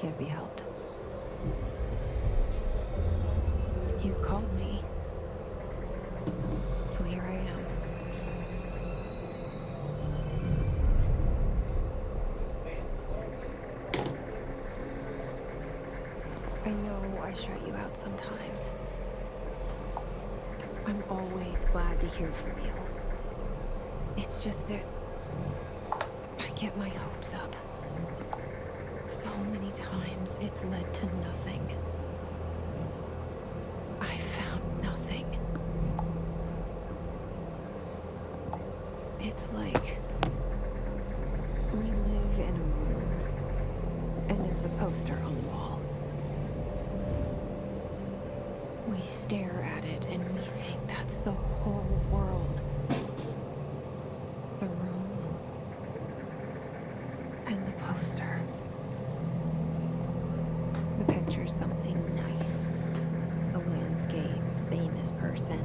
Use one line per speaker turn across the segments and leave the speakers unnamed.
Can't be helped. You called me. So here I am. I know I shut you out sometimes. I'm always glad to hear from you. It's just that I get my hopes up. So many times it's led to nothing. I found nothing. It's like we live in a room and there's a poster on the wall. We stare at it and we think that's the whole world. The room and the poster. The picture's something nice. A landscape, a famous person.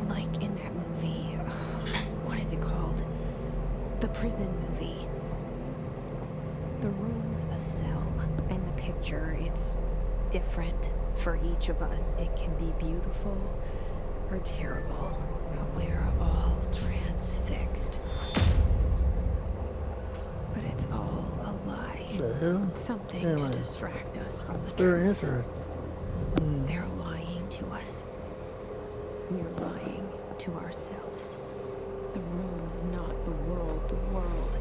Like in that movie, what is it called? The prison movie. The room's a cell, and the picture, it's different for each of us. It can be beautiful or terrible, but we're all transfixed. But it's all a lie.
The hell?
Something to distract us from the
Very
truth.
interesting.
They're lying to us. We're lying to ourselves. The room's not the world. The world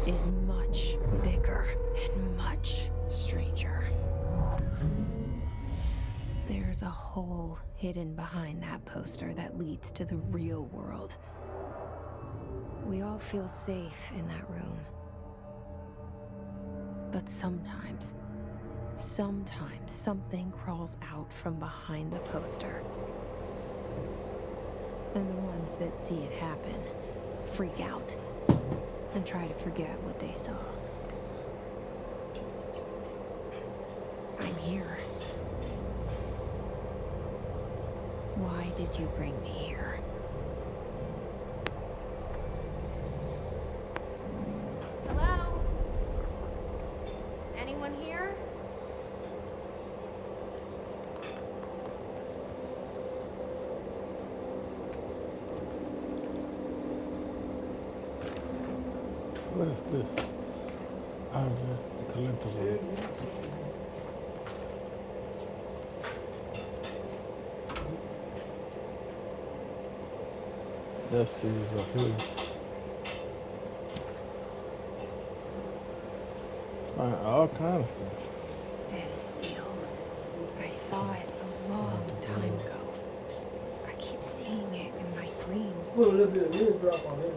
is much bigger and much stranger. There's a hole hidden behind that poster that leads to the real world. We all feel safe in that room. But sometimes something crawls out from behind the poster. And the ones that see it happen freak out and try to forget what they saw. I'm here. Why did you bring me here? Hello? Anyone here?
What is this? Object collectible. That series up here. All kind of stuff.
This seal. I saw it a long time ago. I keep seeing it in my dreams.
Put a little bit of lid drop on it.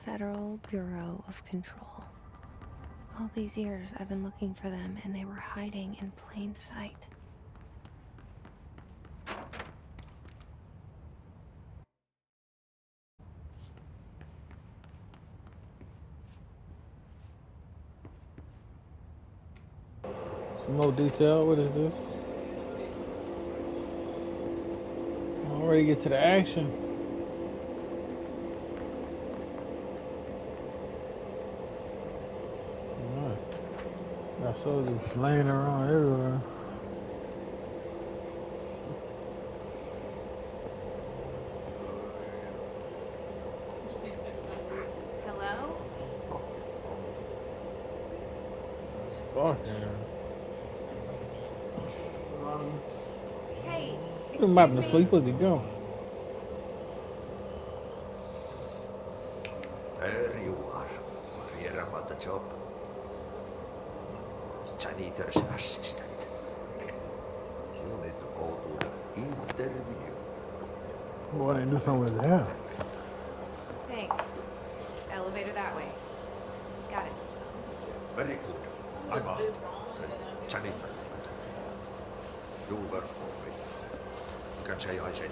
Federal Bureau of Control. All these years I've been looking for them and they were hiding in plain sight.
Some more detail. What is this? Already get to the action. Alright. I saw this laying around everywhere.
Hello?
Fuck yeah.
Hey,
I'm about to sleep. Where'd he go?
There you are. Are you about the job? Janitor's assistant. You need to go to the interview.
Boy, I didn't do something with that.
Thanks. Elevator that way. Got it.
Very good. I'm Ahti, the janitor. You work for me. You can say I sent you.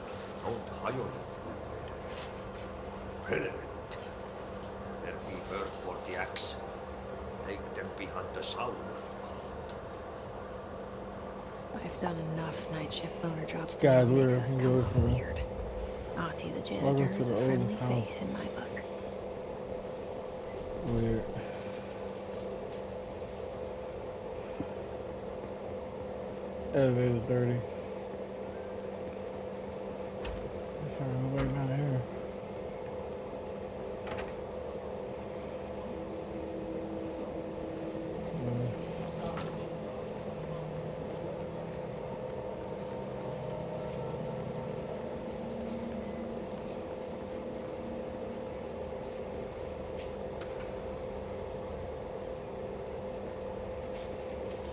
If they don't hire you, helmet. There be work for the axe. Take them behind the sauna.
I've done enough night shift loner jobs
This
to know
guy's
it makes
weird.
us
He's
come
weird
off
for real.
weird. Auntie the
Welcome
janitor
to
is a
the
friendly
oldest house.
face in my book.
Weird. Elevator's dirty. There's nobody down here.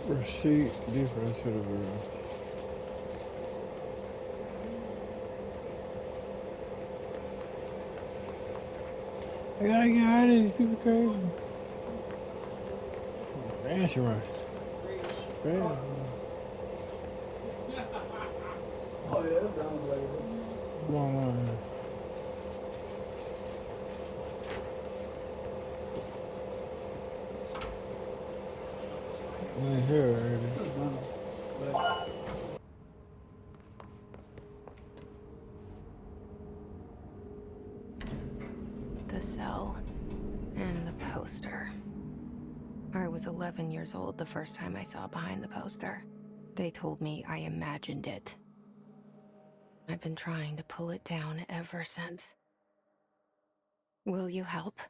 Receipt, difference to the room. I gotta get out of these people crazy. Fancy rush. Fancy.
Oh yeah, that sounds like it.
Come on. In here already.
The cell and the poster. I was 11 years old the first time I saw behind the poster. They told me I imagined it. I've been trying to pull it down ever since. Will you help?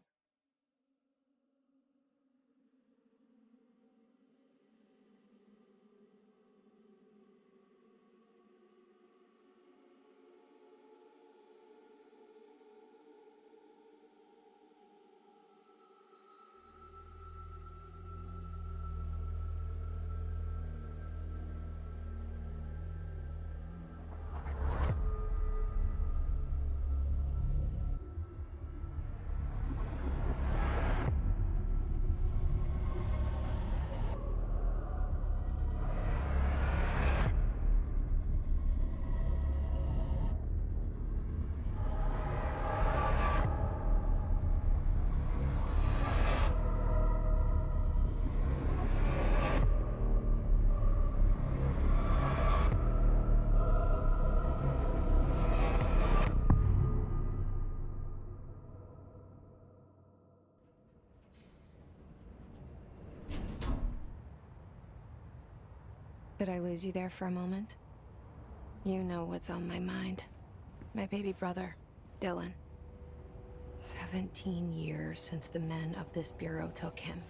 Did I lose you there for a moment? You know what's on my mind. My baby brother, Dylan. 17 years since the men of this bureau took him.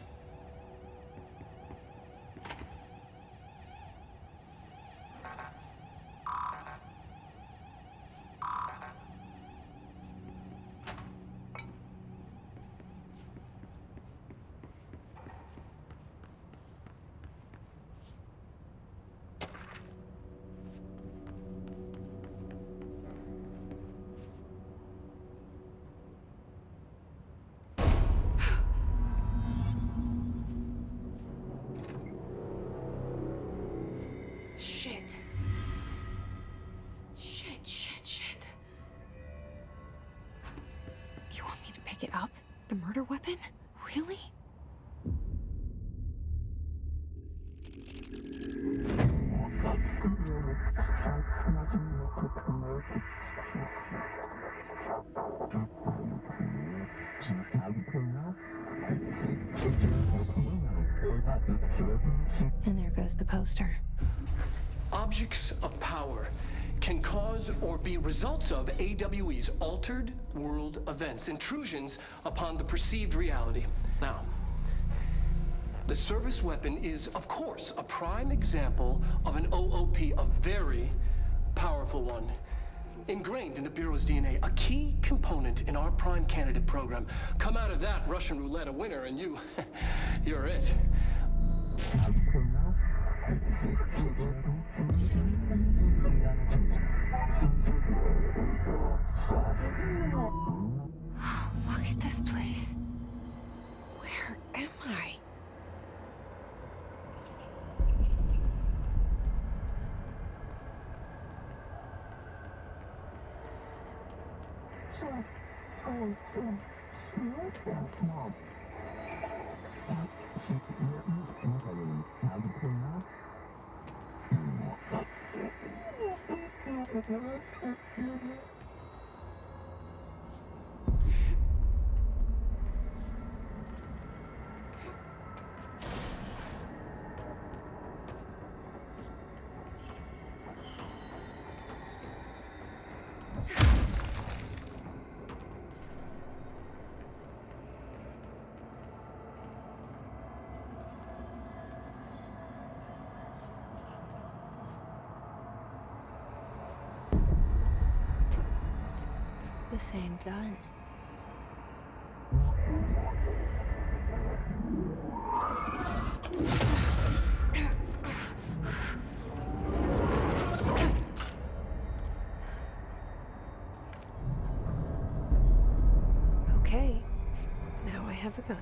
Shit. Shit. You want me to pick it up? The murder weapon? Really? And there goes the poster.
Objects of power can cause or be results of AWE's altered world events, intrusions upon the perceived reality. Now, the service weapon is, of course, a prime example of an OOP, a very powerful one. Ingrained in the Bureau's DNA, a key component in our prime candidate program. Come out of that Russian roulette a winner and you're it.
Look at this place. Where am I? The same gun. Okay, now I have a gun.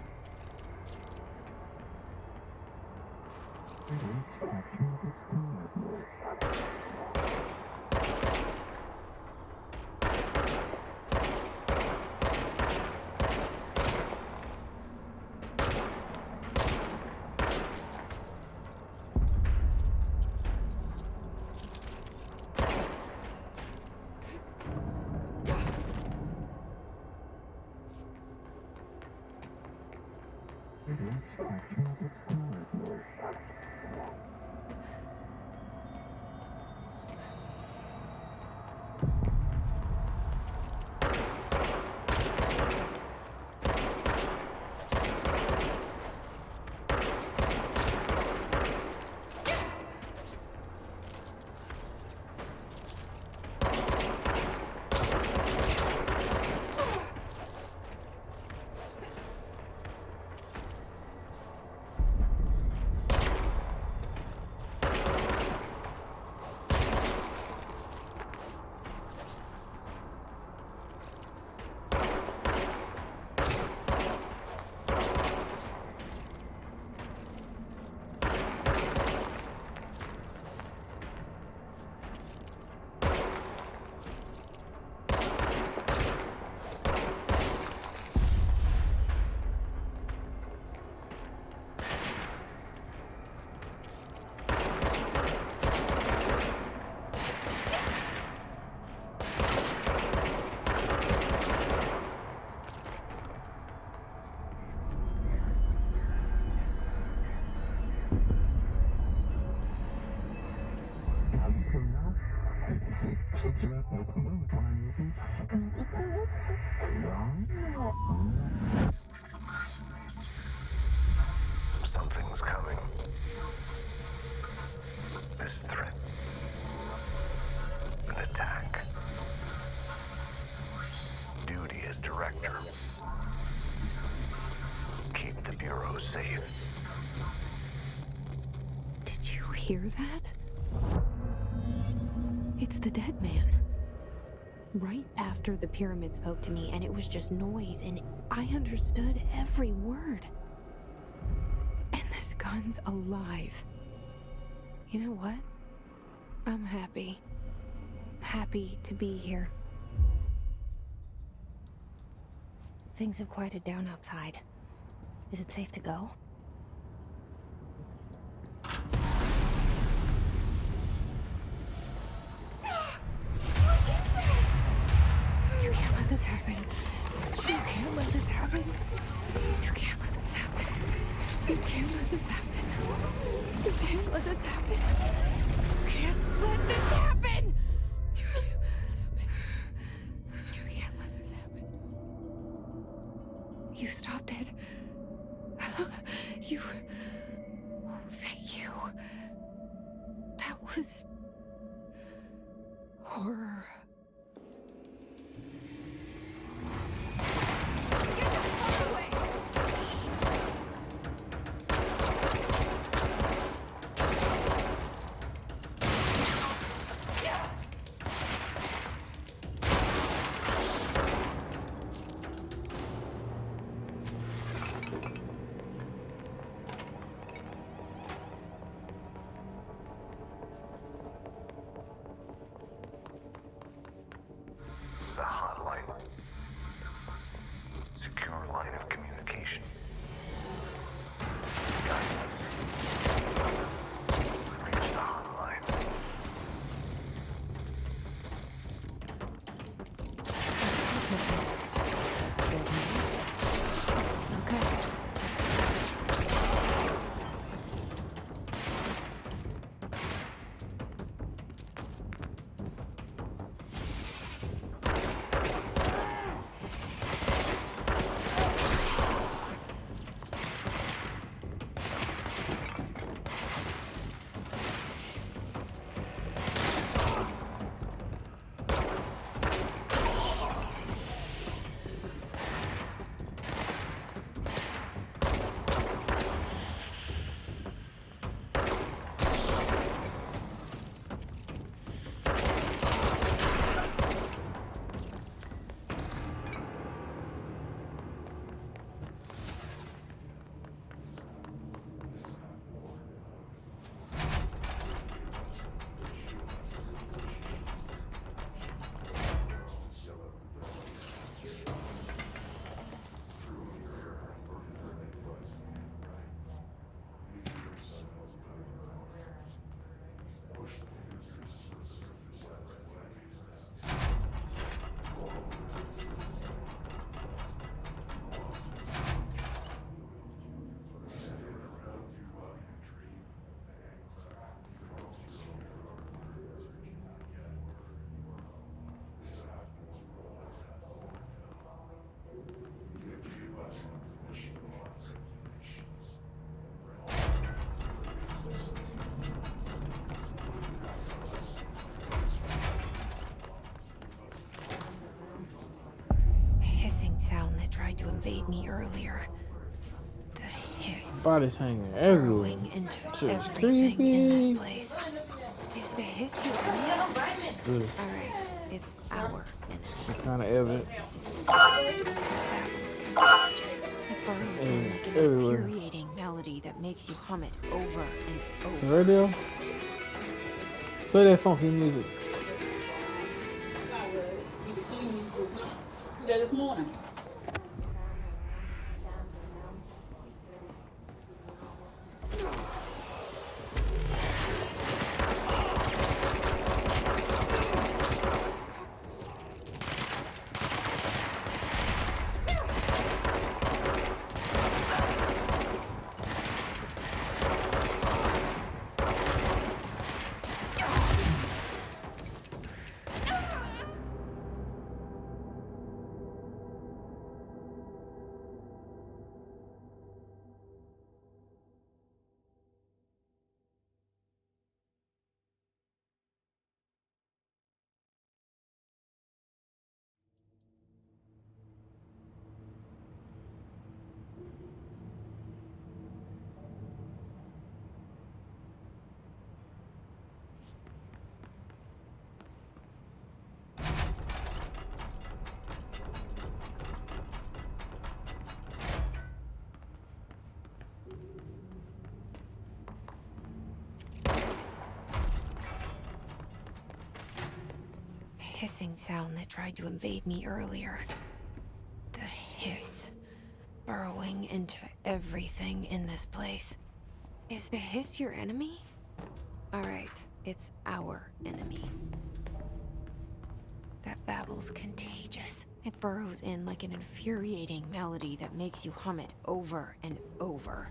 Something's coming. This threat. An attack. Duty as director. Keep the Bureau safe.
Did you hear that? It's the dead man. Right after the pyramid spoke to me, and it was just noise, and I understood every word. And this gun's alive. You know what? I'm happy. Happy to be here. Things have quieted down outside. Is it safe to go? You can't let this happen. You can't let this happen. You can't let this happen. You can't let this happen. You can't let this happen. You can't let this happen. You can't let this happen. You can't let this happen. You stopped it. You... Oh, thank you. That was... horror. tried to invade me earlier. The hiss
Body's hanging everywhere.
burrowing into
Shit,
everything in this
creepy.
place. Is the hiss your enemy?
Good.
Alright, it's our enemy.
Some kind of evidence.
That babble's contagious. It burrows in like an
Everywhere.
infuriating melody that makes you hum it over and
It's
over.
radio. Play that funky music.
This morning.
Hissing sound that tried to invade me earlier. The hiss burrowing into everything in this place. Is the hiss your enemy? Alright, it's our enemy. That babble's contagious. It burrows in like an infuriating melody that makes you hum it over and over.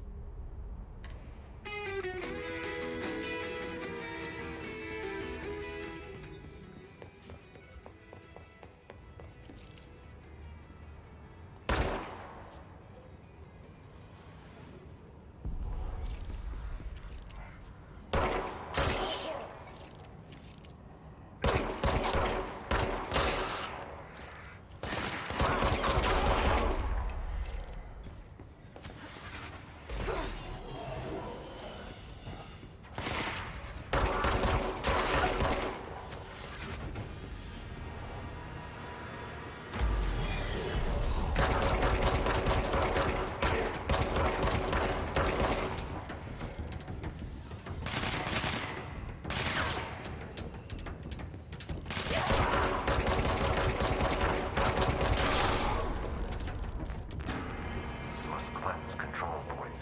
Must cleanse control points.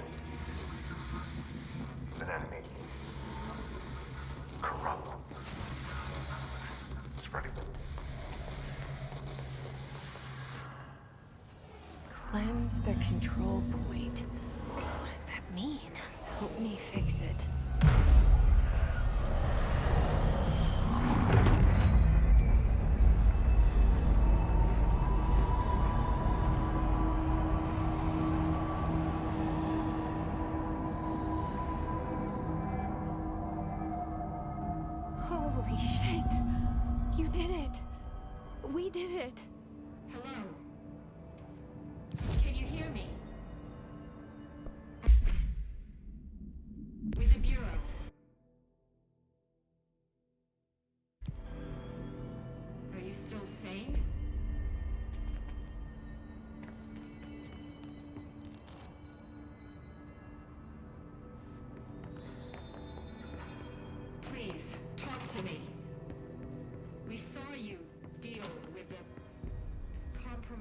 An enemy. Corrupt. Spreading.
Cleanse the control point. What does that mean? Help me fix it. Holy shit! You did it! We did it!
Hello? Can you hear me? With the Bureau. Are you still sane? Please, talk to me. We saw you deal with the compromise.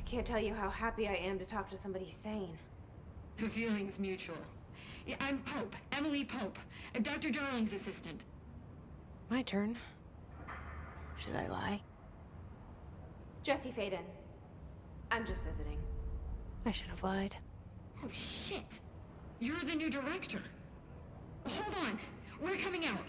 can't tell you how happy I am to talk to somebody sane.
The feeling's mutual. Yeah, I'm Pope, Emily Pope, Dr. Darling's assistant.
My turn. Should I lie? Jesse Faden. I'm just visiting. I should have lied.
Oh, shit. You're the new director. Hold on. We're coming out.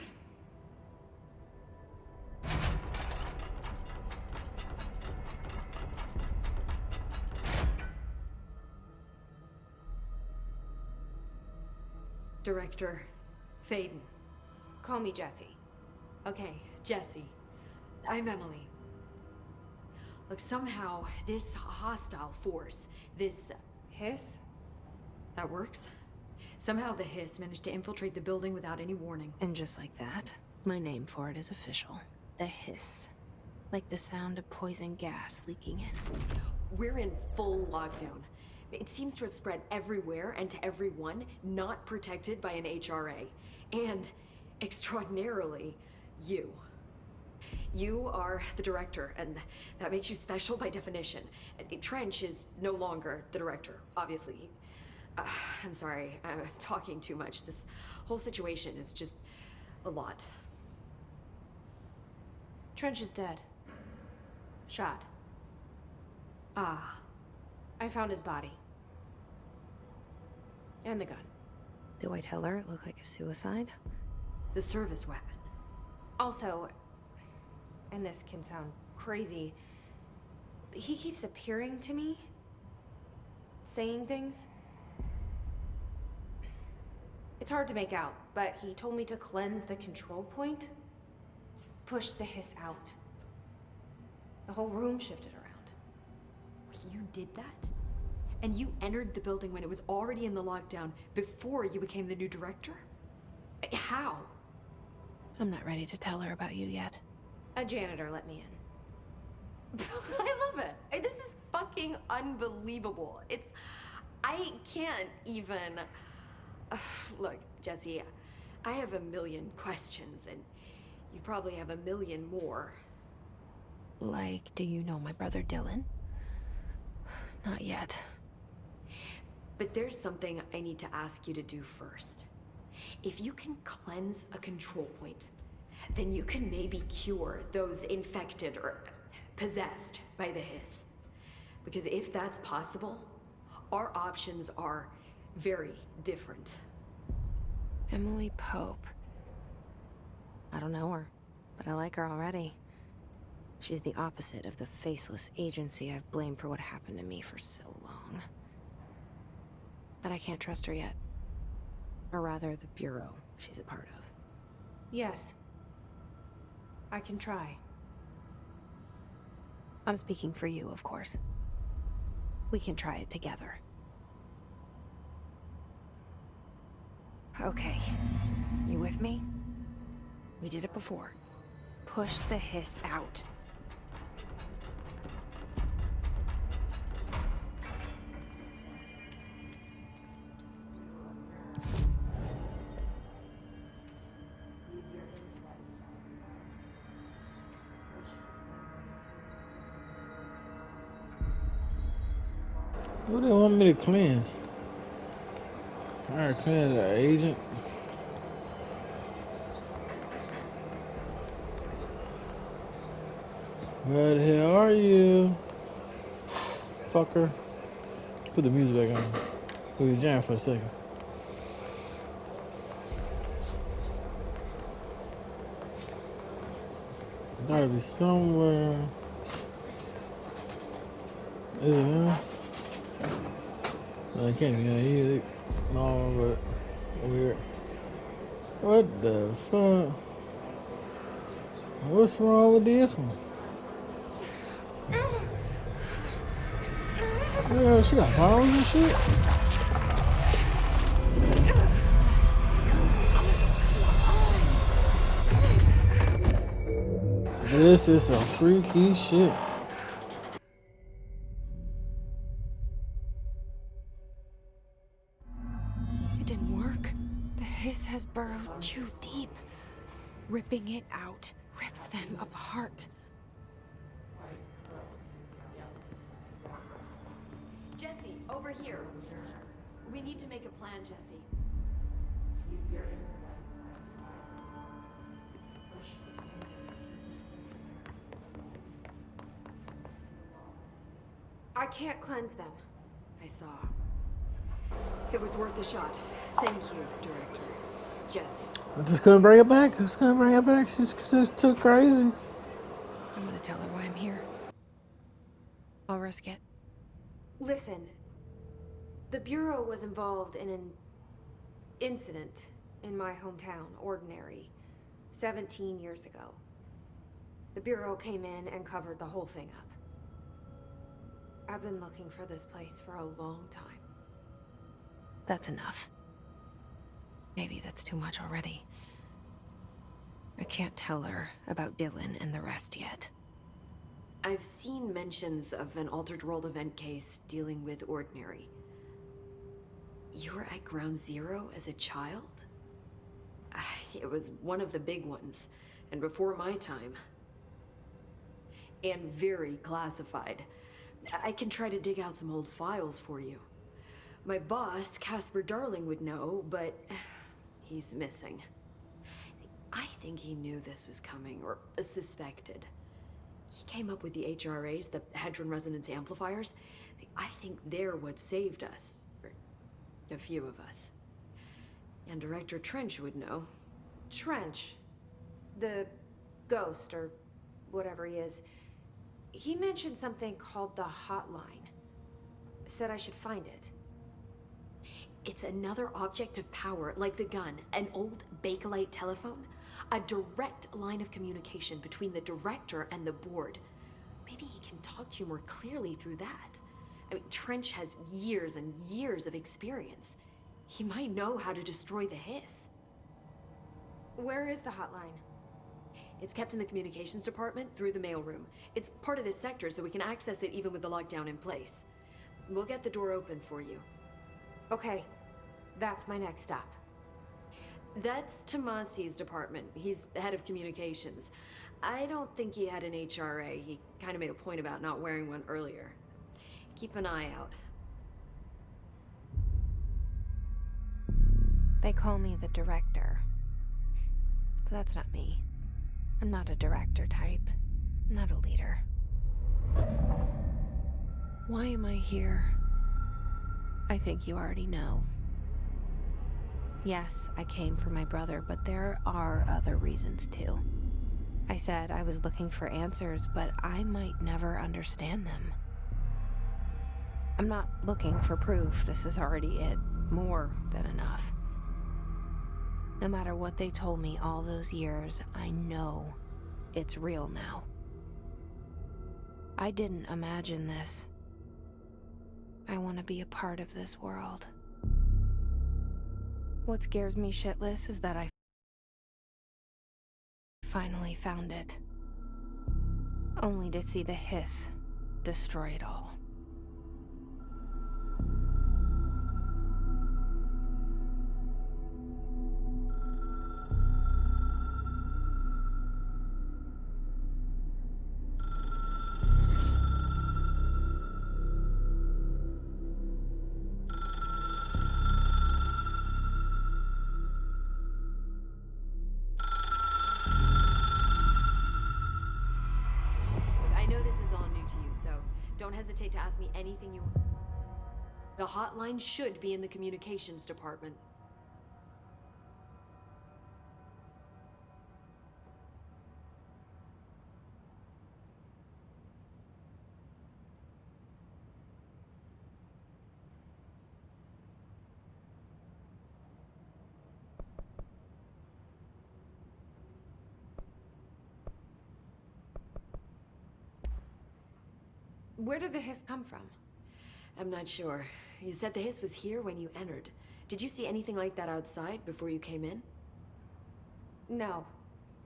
Director Faden.
Call me Jesse.
Okay, Jesse. I'm Emily. Look, somehow this hostile force, this
Hiss?
that works. Somehow the Hiss managed to infiltrate the building without any warning.
And just like that, my name for it is official. The Hiss. Like the sound of poison gas leaking in.
We're in full lockdown. It seems to have spread everywhere and to everyone not protected by an HRA. And, extraordinarily, you. You are the director, and that makes you special by definition. Trench is no longer the director, obviously. I'm sorry, I'm talking too much. This whole situation is just a lot.
Trench is dead. Shot.
Ah.
I found his body. And the gun. Do I tell her it looked like a suicide?
The service weapon.
Also, and this can sound crazy, but he keeps appearing to me. Saying things. It's hard to make out, but he told me to cleanse the control point. Push the Hiss out. The whole room shifted around.
You did that? And you entered the building when it was already in the lockdown before you became the new director? How?
I'm not ready to tell her about you yet. A janitor let me in.
I love it. This is fucking unbelievable. I can't even... Look, Jesse, I have a million questions, and you probably have a million more.
Like, do you know my brother Dylan? Not yet.
But there's something I need to ask you to do first. If you can cleanse a control point, then you can maybe cure those infected or possessed by the Hiss. Because if that's possible, our options are very different.
Emily Pope. I don't know her, but I like her already. She's the opposite of the faceless agency I've blamed for what happened to me for so long. But I can't trust her yet. Or rather, the bureau she's a part of. Yes. I can try. I'm speaking for you, of course. We can try it together. Okay. You with me? We did it before. Push the Hiss out.
What do they want me to cleanse? Alright, cleanse our agent. Where the hell are you? Fucker. Put the music back on. We was jamming for a second. Gotta be somewhere. Is it him? No, it can't be him. No, but weird. What the fuck? What's wrong with this one? Yeah, she got bones and shit. This is some freaky shit.
It didn't work. The Hiss has burrowed too deep. Ripping it out rips them apart.
Over here. We need to make a plan, Jesse.
I can't cleanse them.
I saw. It was worth a shot. Thank you, Director. Jesse.
I just couldn't bring it back. Just couldn't bring it back. She's just too crazy.
I'm gonna tell her why I'm here. I'll risk it. Listen, the Bureau was involved in an incident in my hometown, Ordinary, 17 years ago. The Bureau came in and covered the whole thing up. I've been looking for this place for a long time. That's enough. Maybe that's too much already. I can't tell her about Dylan and the rest yet.
I've seen mentions of an Altered World event case dealing with Ordinary. You were at Ground Zero as a child? It was one of the big ones, and before my time. And very classified. I can try to dig out some old files for you. My boss, Casper Darling, would know, but he's missing. I think he knew this was coming, or suspected. He came up with the HRAs, the Hadron Resonance Amplifiers. I think they're what saved us. Or a few of us. And Director Trench would know.
Trench, the ghost, or whatever he is, he mentioned something called the Hotline. Said I should find it.
It's another object of power, like the gun, an old Bakelite telephone. A direct line of communication between the director and the board. Maybe he can talk to you more clearly through that. I mean, Trench has years and years of experience. He might know how to destroy the Hiss.
Where is the hotline?
It's kept in the communications department through the mailroom. It's part of this sector, so we can access it even with the lockdown in place. We'll get the door open for you.
Okay, that's my next stop.
That's Tomasi's department. He's head of communications. I don't think he had an HRA. He kind of made a point about not wearing one earlier. Keep an eye out.
They call me the director. But that's not me. I'm not a director type. I'm not a leader. Why am I here? I think you already know. Yes, I came for my brother, but there are other reasons too. I said I was looking for answers, but I might never understand them. I'm not looking for proof. This is already it. More than enough. No matter what they told me all those years, I know it's real now. I didn't imagine this. I want to be a part of this world. What scares me shitless is that I finally found it. Only to see the Hiss destroy it all.
Don't hesitate to ask me anything you... The hotline should be in the communications department.
Where did the Hiss come from?
I'm not sure. You said the Hiss was here when you entered. Did you see anything like that outside before you came in?
No.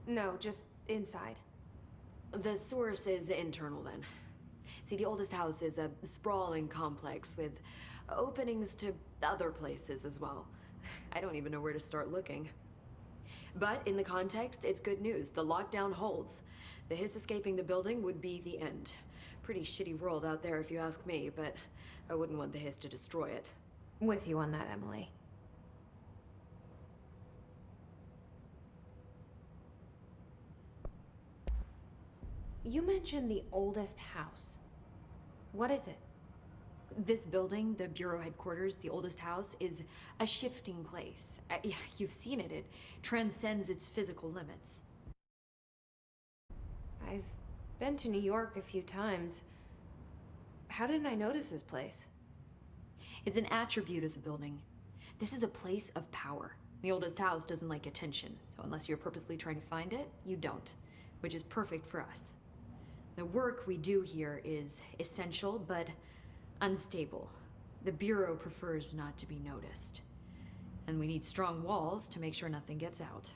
No, just inside.
The source is internal then. See, the oldest house is a sprawling complex with openings to other places as well. I don't even know where to start looking. But in the context, it's good news. The lockdown holds. The Hiss escaping the building would be the end. Pretty shitty world out there if you ask me, but I wouldn't want the Hiss to destroy it.
With you on that, Emily. You mentioned the oldest house. What is it?
This building, the Bureau headquarters, the oldest house, is a shifting place. Yeah, you've seen it. It transcends its physical limits.
I've been to New York a few times. How didn't I notice this place?
It's an attribute of the building. This is a place of power. The oldest house doesn't like attention, so unless you're purposely trying to find it, you don't, which is perfect for us. The work we do here is essential, but unstable. The Bureau prefers not to be noticed. And we need strong walls to make sure nothing gets out.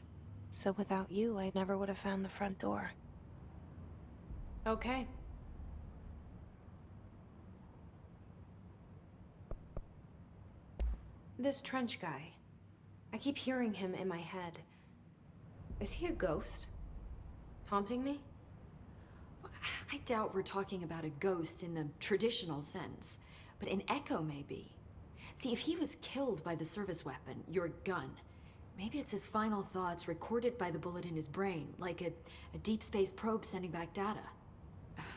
So without you, I never would have found the front door. Okay. This Trench guy. I keep hearing him in my head. Is he a ghost? Haunting me?
I doubt we're talking about a ghost in the traditional sense, but an echo maybe. See, if he was killed by the service weapon, your gun, maybe it's his final thoughts recorded by the bullet in his brain, like a deep space probe sending back data.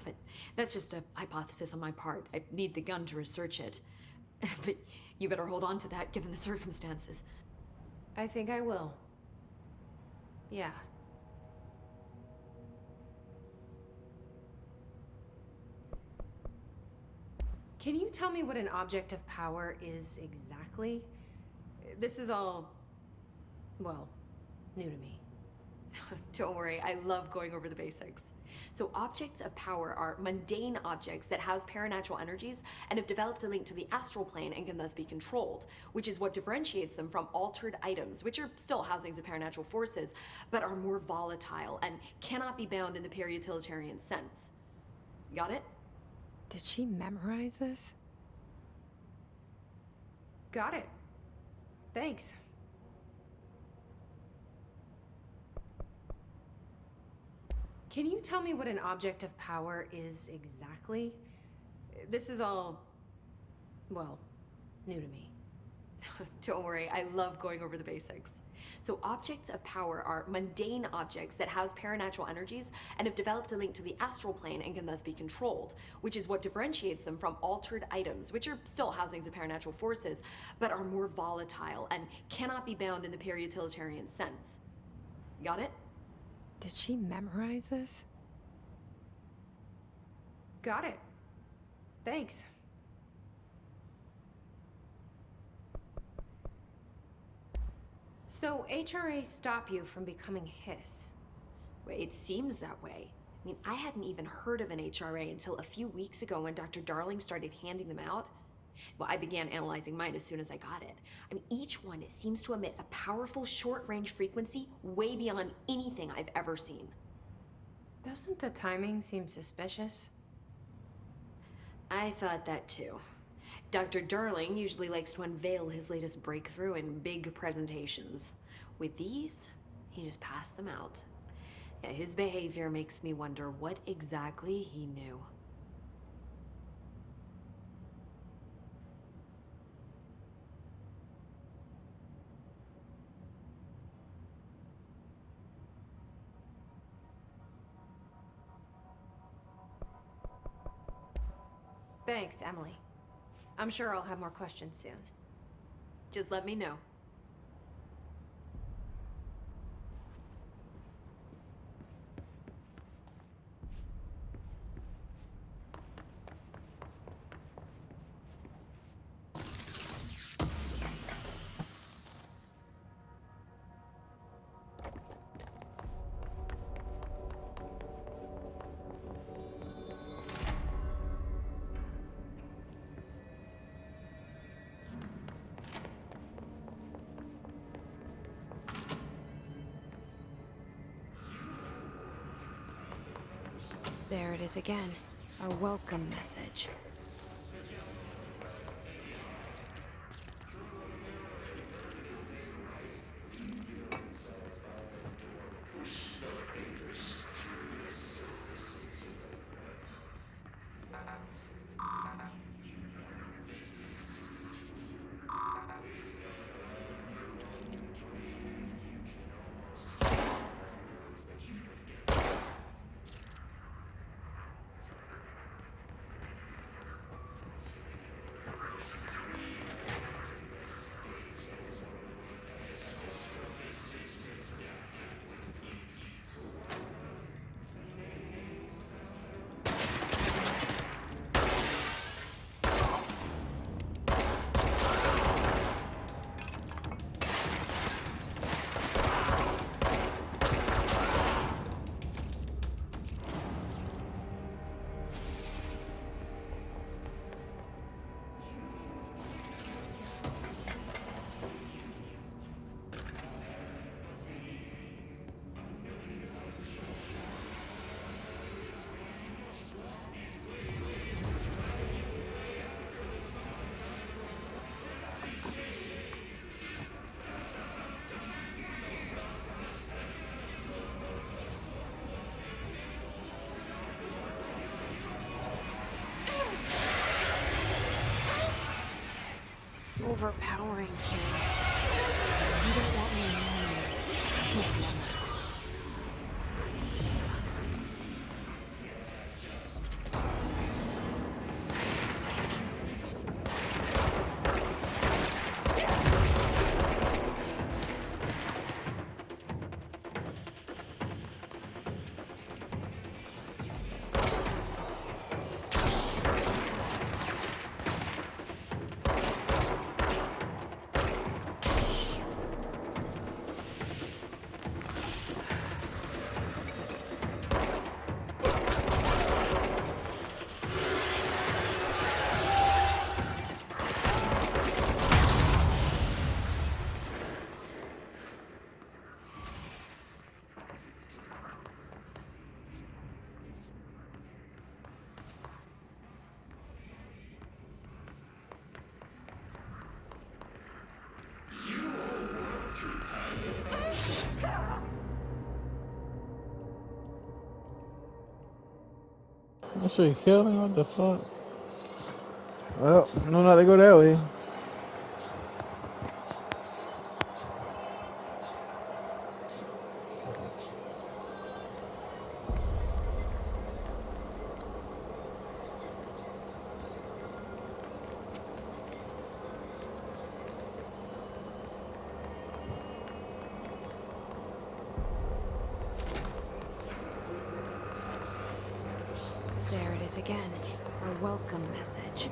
But that's just a hypothesis on my part. I need the gun to research it. But you better hold on to that given the circumstances.
I think I will. Yeah. Can you tell me what an object of power is exactly? This is all, well, new to me.
Don't worry, I love going over the basics. So objects of power are mundane objects that house paranatural energies and have developed a link to the astral plane and can thus be controlled, which is what differentiates them from altered items, which are still housings of paranatural forces, but are more volatile and cannot be bound in the peri-utilitarian sense. Got it?
Did she memorize this? Got it. Thanks. Can you tell me what an object of power is exactly? This is all, well, new to me.
Don't worry, I love going over the basics. So objects of power are mundane objects that house paranatural energies and have developed a link to the astral plane and can thus be controlled, which is what differentiates them from altered items, which are still housings of paranatural forces, but are more volatile and cannot be bound in the peri-utilitarian sense. Got it?
Did she memorize this? Got it. Thanks. So HRA stop you from becoming Hiss?
Wait, it seems that way. I mean, I hadn't even heard of an HRA until a few weeks ago when Dr. Darling started handing them out. Well, I began analyzing mine as soon as I got it. I mean, each one seems to emit a powerful short-range frequency way beyond anything I've ever seen.
Doesn't the timing seem suspicious?
I thought that too. Dr. Darling usually likes to unveil his latest breakthrough in big presentations. With these, he just passed them out. Yeah, his behavior makes me wonder what exactly he knew.
Thanks, Emily. I'm sure I'll have more questions soon.
Just let me know.
There it is again. A welcome message. overpowering, Kira. You don't want me alone. No, I'm not.
That shit killed me. What the fuck? Well, no, not to go that way.
There it is again. A welcome message.